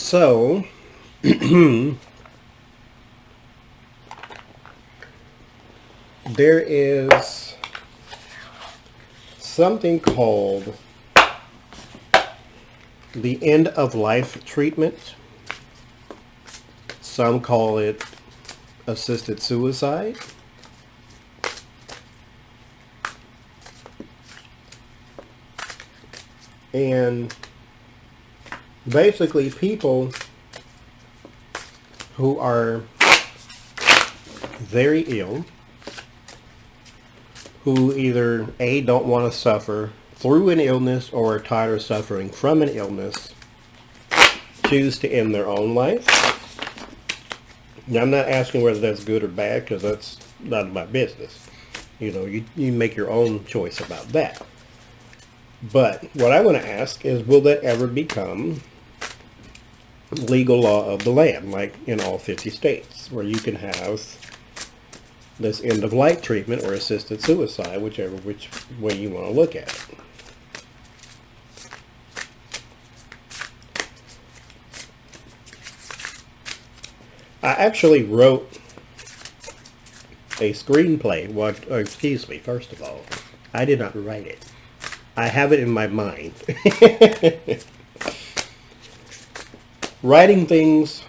So, there is something called the end of life treatment. Some call it assisted suicide. And basically, people who are very ill, who either A, don't want to suffer through an illness or are tired of suffering from an illness, choose to end their own life. Now, I'm not asking whether that's good or bad, because that's none of my business. You make your own choice about that. But what I want to ask is, will that ever become legal law of the land, like in all 50 states, where you can have this end of life treatment or assisted suicide, which way you want to look at it. I actually wrote a screenplay. First of all, I did not write it. I have it in my mind. Writing things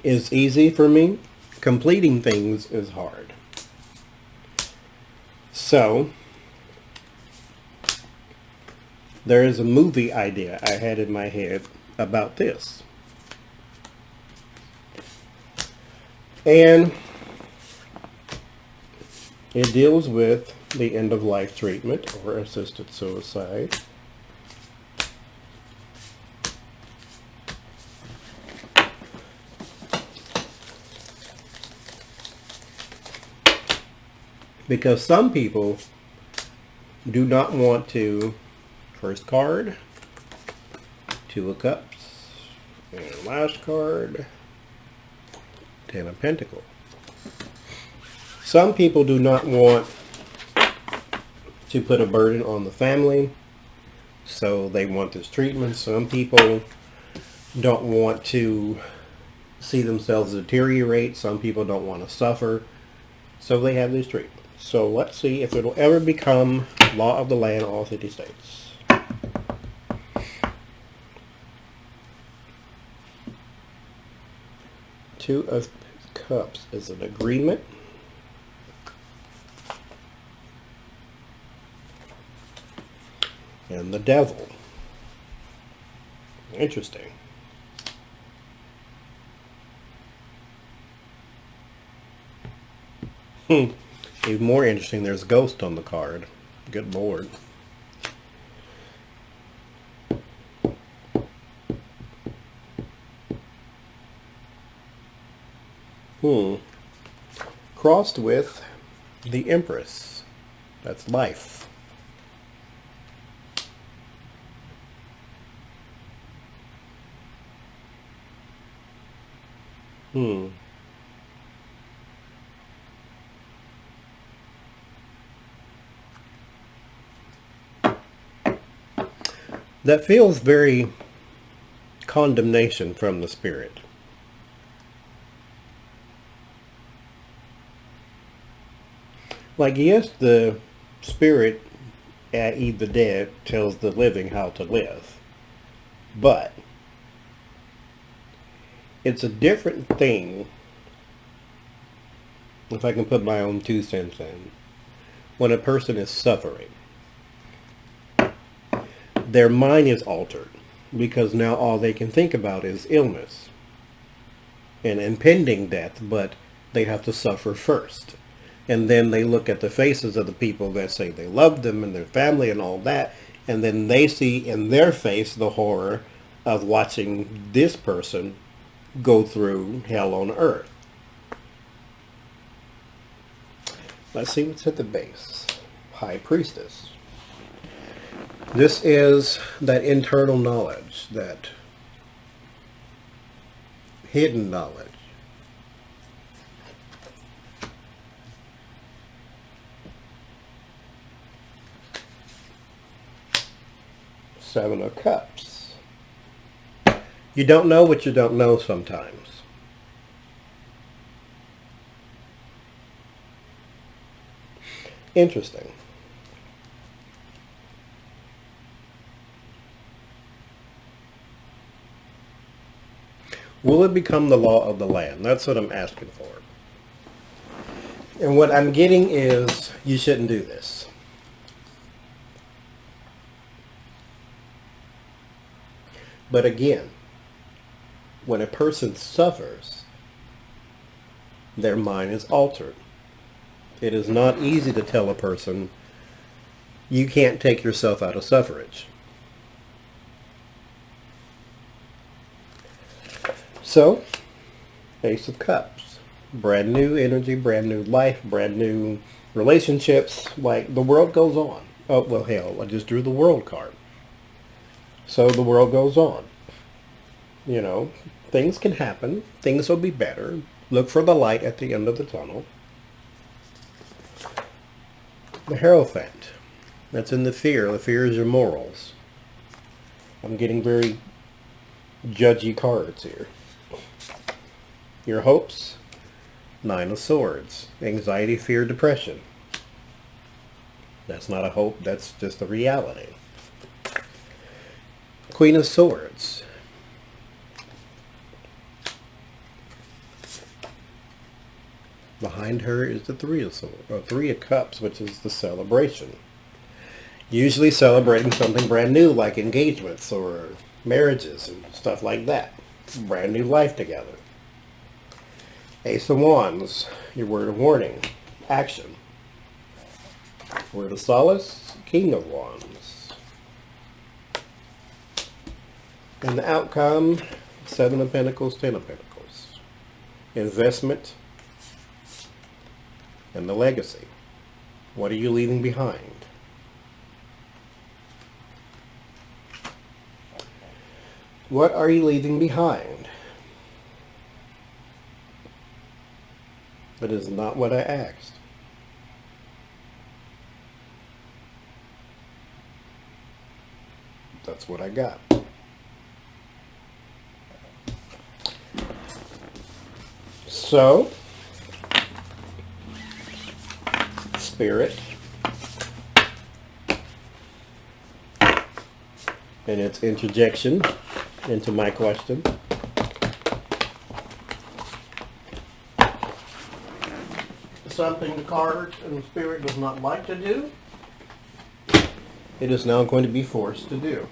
is easy for me. Completing things is hard. So, there is a movie idea I had in my head about this. And it deals with the end-of-life treatment or assisted suicide. Because some people do not want to, first card, Two of Cups, and last card, Ten of Pentacles. Some people do not want to put a burden on the family, so they want this treatment. Some people don't want to see themselves deteriorate. Some people don't want to suffer, so they have this treatment. So let's see if it'll ever become law of the land in all 50 states. Two of Cups is an agreement. And the Devil. Interesting. Even more interesting, there's Ghost on the card. Good lord. Crossed with the Empress. That's life. That feels very condemnation from the spirit. Like, yes, the spirit at Eve the Dead tells the living how to live, but it's a different thing, if I can put my own 2 cents in, when a person is suffering. Their mind is altered because now all they can think about is illness and impending death, but they have to suffer first. And then they look at the faces of the people that say they love them and their family and all that, and then they see in their face the horror of watching this person go through hell on earth. Let's see what's at the base. High Priestess. This is that internal knowledge, that hidden knowledge. Seven of Cups. You don't know what you don't know sometimes. Interesting. Will it become the law of the land? That's what I'm asking for. And what I'm getting is, you shouldn't do this. But again, when a person suffers, their mind is altered. It is not easy to tell a person, you can't take yourself out of suffrage. So, Ace of Cups. Brand new energy, brand new life, brand new relationships. Like, the world goes on. Oh, well, hell, I just drew the world card. So the world goes on. You know, things can happen. Things will be better. Look for the light at the end of the tunnel. The Hierophant. That's in the fear. The fear is your morals. I'm getting very judgy cards here. Your hopes. Nine of Swords. Anxiety, fear, depression. That's not a hope. That's just a reality. Queen of Swords. Behind her is the Three of Swords, or Three of Cups, which is the celebration. Usually celebrating something brand new, like engagements or marriages and stuff like that. Brand new life together. Ace of Wands, your word of warning, action. Word of solace, King of Wands. And the outcome, Seven of Pentacles, Ten of Pentacles. Investment and the legacy. What are you leaving behind? What are you leaving behind? That is not what I asked. That's what I got. So, Spirit and its interjection into my question. Something the card and the Spirit does not like to do, it is now going to be forced to do.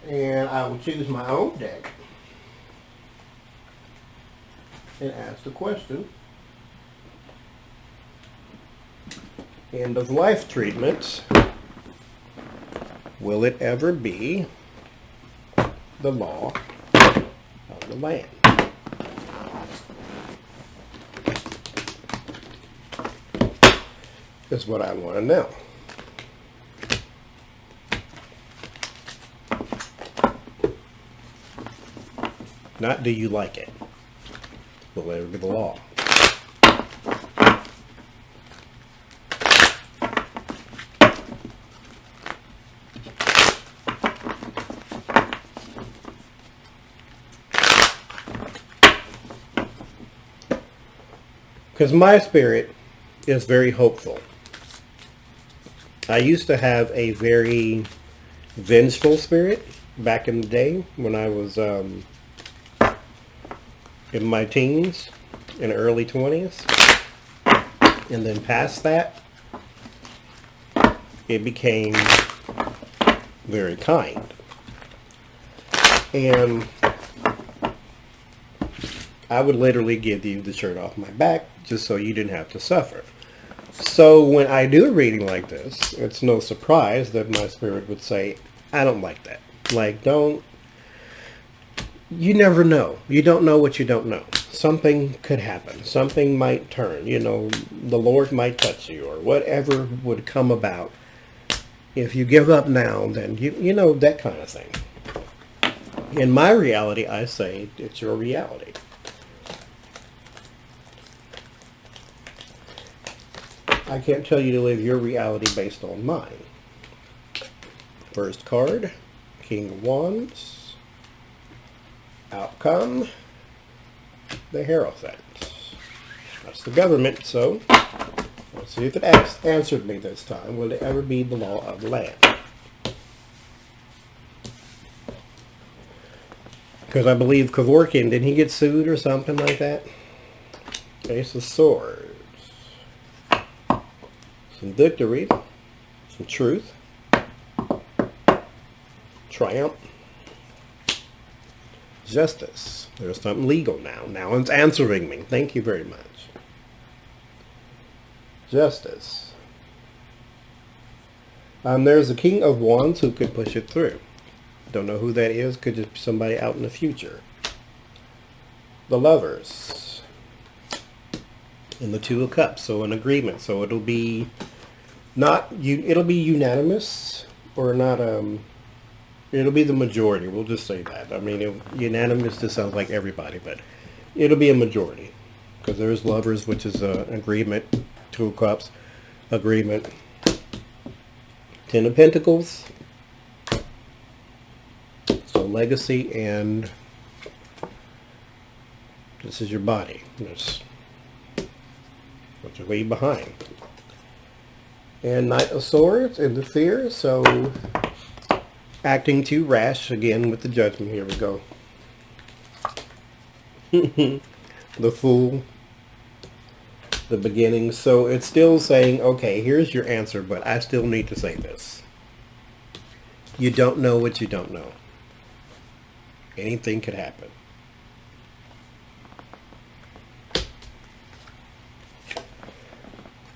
And I will choose my own deck and ask the question. End of life treatment. Will it ever be the law of the land? Is what I want to know. Not do you like it. Will it ever be the law? Because my spirit is very hopeful. I used to have a very vengeful spirit back in the day when I was in my teens and early 20s. And then past that, it became very kind. And I would literally give you the shirt off my back just so you didn't have to suffer. So when I do a reading like this, it's no surprise that my spirit would say, I don't like that. Like, don't, you never know. You don't know what you don't know. Something could happen. Something might turn. You know, the Lord might touch you or whatever would come about. If you give up now, then you know, that kind of thing. In my reality, I say it's your reality. I can't tell you to live your reality based on mine. First card, King of Wands. Outcome, the Hierophant. That's the government, so let's see if it answered me this time. Will it ever be the law of the land? Because I believe Kevorkian, didn't he get sued or something like that? Ace of Swords. Some victory. Some truth. Triumph. Justice. There's something legal now. Now it's answering me. Thank you very much. Justice. There's the King of Wands who could push it through. Don't know who that is. Could just be somebody out in the future. The Lovers. And the Two of Cups. So an agreement. So it'll be it'll be unanimous or not. It'll be the majority. We'll just say that. I mean, unanimous just sounds like everybody, but it'll be a majority because there's Lovers, which is an agreement. Two of Cups, agreement. Ten of Pentacles. So legacy, and this is your body. That's what you leave behind. And Knight of Swords and the Fear. So acting too rash again with the Judgment. Here we go. The Fool. The Beginning. So it's still saying, okay, here's your answer, but I still need to say this. You don't know what you don't know. Anything could happen.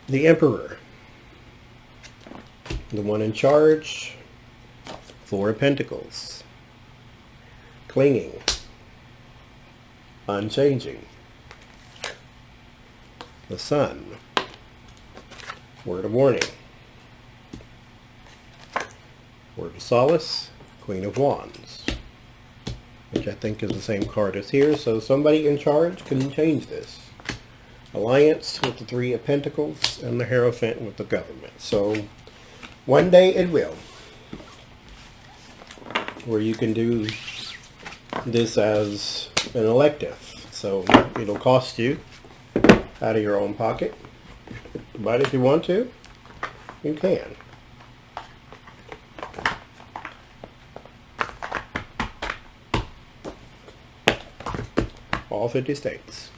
The Emperor. The one in charge. Four of Pentacles. Clinging. Unchanging. The Sun. Word of warning. Word of solace. Queen of Wands. Which I think is the same card as here. So somebody in charge can change this. Alliance with the Three of Pentacles and the Hierophant with the government. So one day it will. Where you can do this as an elective. So it'll cost you out of your own pocket. But if you want to, you can. All 50 states.